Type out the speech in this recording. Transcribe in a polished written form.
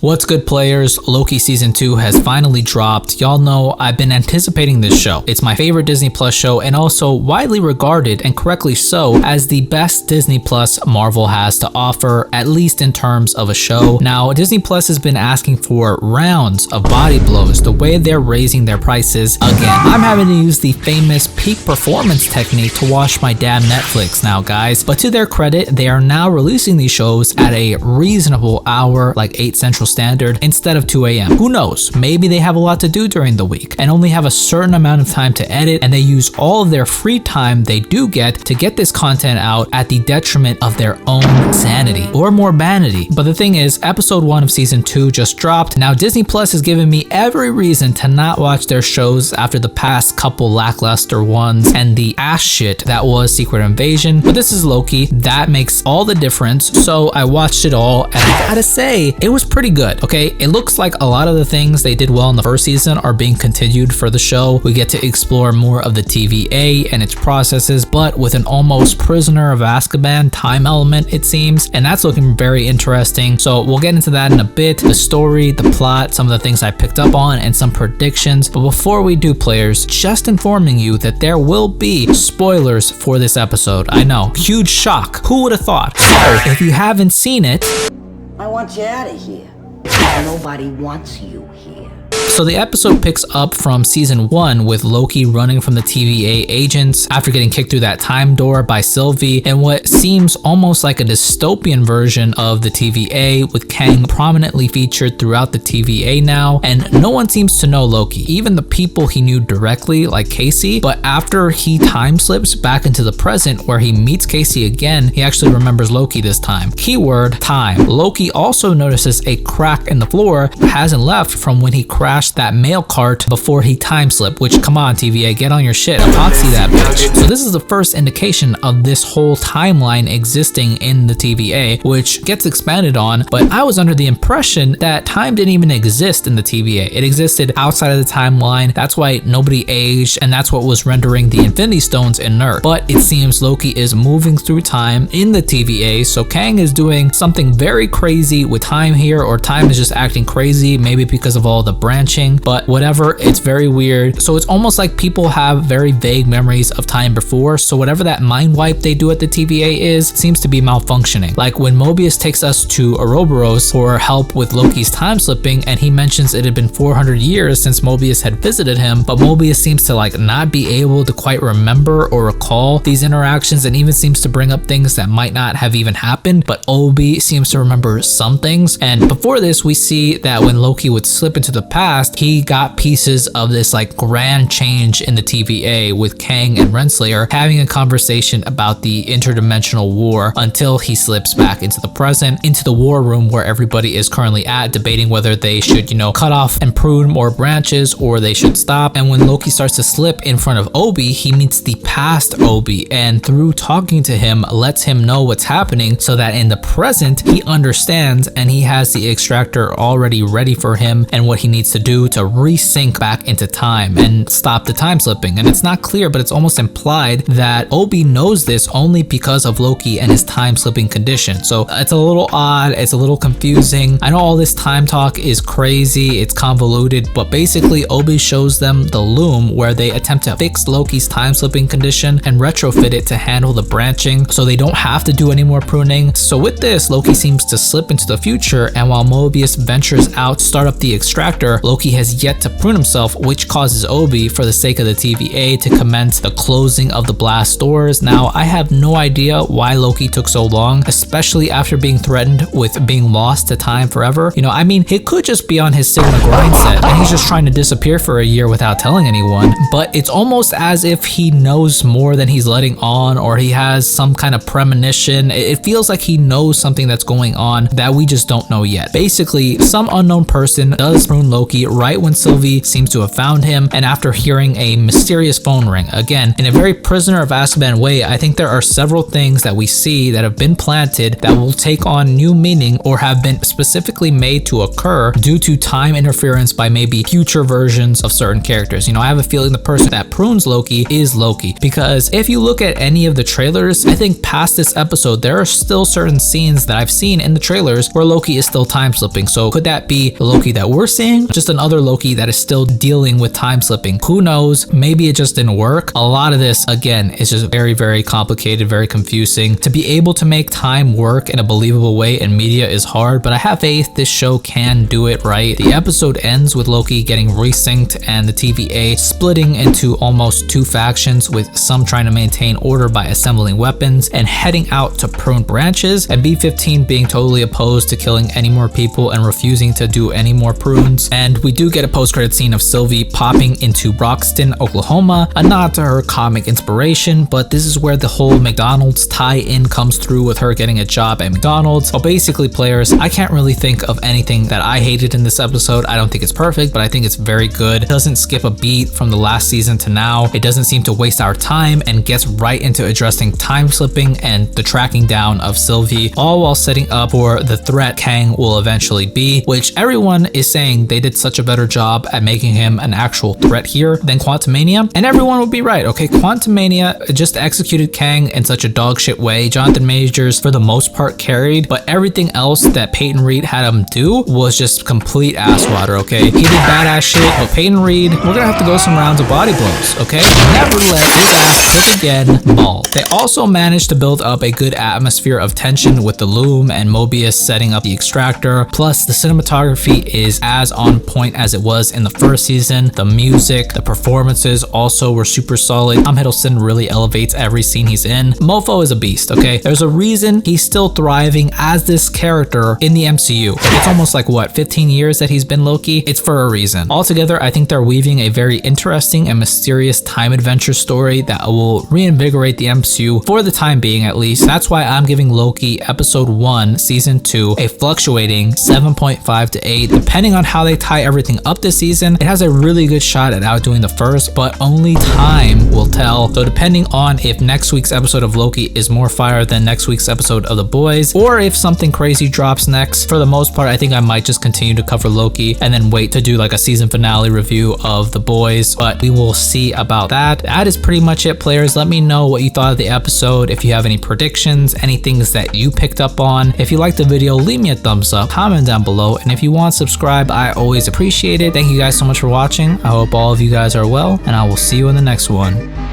What's good, players? Loki season 2 has finally dropped. Y'all know I've been anticipating this show. It's my favorite Disney Plus show and also widely regarded, and correctly so, as the best Disney Plus Marvel has to offer, at least in terms of a show. Now, Disney Plus has been asking for rounds of body blows the way they're raising their prices again. I'm having to use the famous peak performance technique to watch my damn Netflix now, guys. But to their credit, they are now releasing these shows at a reasonable hour, like 8 Central Standard, instead of 2 a.m. Who knows? Maybe they have a lot to do during the week and only have a certain amount of time to edit, and they use all of their free time they do get to get this content out at the detriment of their own sanity or more vanity. But the thing is, episode 1 of season 2 just dropped. Now Disney Plus has given me every reason to not watch their shows after the past couple lackluster ones and the ass shit that was Secret Invasion. But this is Loki. That makes all the difference. So I watched it all, and I gotta say, it was pretty good. Okay, it looks like a lot of the things they did well in the first season are being continued for the show. We get to explore more of the TVA and its processes, but with an almost Prisoner of Azkaban time element, it seems, and that's looking very interesting. So we'll get into that in a bit. The story, the plot, some of the things I picked up on, and some predictions. But before we do, players, just informing you that there will be spoilers for this episode. I know, huge shock. Who would have thought? So if you haven't seen it, I want you out of here. Nobody wants you here. So the episode picks up from season 1 with Loki running from the TVA agents after getting kicked through that time door by Sylvie, and what seems almost like a dystopian version of the TVA, with Kang prominently featured throughout the TVA now, and no one seems to know Loki, even the people he knew directly like Casey. But after he time slips back into the present where he meets Casey again, he actually remembers Loki this time. Keyword time. Loki also notices a crack in the floor that hasn't left from when he crashed that mail cart before he time slipped, which, come on TVA, get on your shit, epoxy that bitch. So this is the first indication of this whole timeline existing in the TVA, which gets expanded on, but I was under the impression that time didn't even exist in the TVA. It existed outside of the timeline. That's why nobody aged, and that's what was rendering the Infinity Stones inert. But it seems Loki is moving through time in the TVA, so Kang is doing something very crazy with time here, or time is just acting crazy, maybe because of all the branching, but whatever, it's very weird. So it's almost like people have very vague memories of time before, so whatever that mind wipe they do at the TVA is seems to be malfunctioning. Like when Mobius takes us to Ouroboros for help with Loki's time slipping, and he mentions it had been 400 years since Mobius had visited him, but Mobius seems to like not be able to quite remember or recall these interactions, and even seems to bring up things that might not have even happened, but Obi seems to remember some things. And before this, we see that when Loki would slip into the past, he got pieces of this like grand change in the TVA, with Kang and Renslayer having a conversation about the interdimensional war, until he slips back into the present, into the war room where everybody is currently at, debating whether they should, cut off and prune more branches or they should stop. And when Loki starts to slip in front of Obi, he meets the past Obi, and through talking to him lets him know what's happening, so that in the present he understands, and he has the extractor already ready for him and what he needs to do to resync back into time and stop the time slipping. And it's not clear, but it's almost implied that Obi knows this only because of Loki and his time slipping condition. So it's a little odd, it's a little confusing. I know all this time talk is crazy, it's convoluted, but basically Obi shows them the loom where they attempt to fix Loki's time slipping condition and retrofit it to handle the branching, so they don't have to do any more pruning. So with this, Loki seems to slip into the future, and while Mobius ventures out to start up the extractor, Loki has yet to prune himself, which causes Obi, for the sake of the TVA, to commence the closing of the blast doors. Now, I have no idea why Loki took so long, especially after being threatened with being lost to time forever. I mean, he could just be on his Sigma grind set, and he's just trying to disappear for a year without telling anyone, but it's almost as if he knows more than he's letting on, or he has some kind of premonition. It feels like he knows something that's going on that we just don't know yet. Basically, some unknown person does prune Loki Loki right when Sylvie seems to have found him, and after hearing a mysterious phone ring. Again, in a very Prisoner of Azkaban way, I think there are several things that we see that have been planted that will take on new meaning or have been specifically made to occur due to time interference by maybe future versions of certain characters. You know, I have a feeling the person that prunes Loki is Loki, because if you look at any of the trailers, I think past this episode, there are still certain scenes that I've seen in the trailers where Loki is still time slipping. So could that be the Loki that we're seeing? Just another Loki that is still dealing with time slipping. Who knows? Maybe it just didn't work. A lot of this, again, is just very, very complicated, very confusing. To be able to make time work in a believable way in media is hard, but I have faith this show can do it right. The episode ends with Loki getting resynced and the TVA splitting into almost two factions, with some trying to maintain order by assembling weapons and heading out to prune branches, and B-15 being totally opposed to killing any more people and refusing to do any more prunes. And we do get a post-credit scene of Sylvie popping into Roxton, Oklahoma, a nod to her comic inspiration, but this is where the whole McDonald's tie-in comes through with her getting a job at McDonald's. Well, basically, players, I can't really think of anything that I hated in this episode. I don't think it's perfect, but I think it's very good. It doesn't skip a beat from the last season to now. It doesn't seem to waste our time and gets right into addressing time slipping and the tracking down of Sylvie, all while setting up for the threat Kang will eventually be, which everyone is saying they did such a better job at making him an actual threat here than Quantumania. And everyone would be right, okay? Quantumania just executed Kang in such a dogshit way. Jonathan Majors, for the most part, carried, but everything else that Peyton Reed had him do was just complete ass water, okay? He did badass shit, but Peyton Reed, we're gonna have to go some rounds of body blows, okay? Nevertheless, his ass took again mauled. They also managed to build up a good atmosphere of tension with the loom and Mobius setting up the extractor. Plus, the cinematography is as on point as it was in the first season. The music, the performances also were super solid. Tom Hiddleston really elevates every scene he's in. Mofo is a beast, okay? There's a reason he's still thriving as this character in the MCU. It's almost like, what, 15 years that he's been Loki? It's for a reason. Altogether, I think they're weaving a very interesting and mysterious time adventure story that will reinvigorate the MCU for the time being, at least. That's why I'm giving Loki episode 1 season 2 a fluctuating 7.5 to 8. Depending on how they tie everything up this season, it has a really good shot at outdoing the first, but only time will tell. So depending on if next week's episode of Loki is more fire than next week's episode of The Boys, or if something crazy drops next, for the most part, I think I might just continue to cover Loki and then wait to do like a season finale review of The Boys, but we will see about that. That is pretty much it, players. Let me know what you thought of the episode. If you have any predictions, any things that you picked up on. If you liked the video, leave me a thumbs up, comment down below, and if you want to subscribe, I always appreciate it. Thank you guys so much for watching. I hope all of you guys are well, and I will see you in the next one.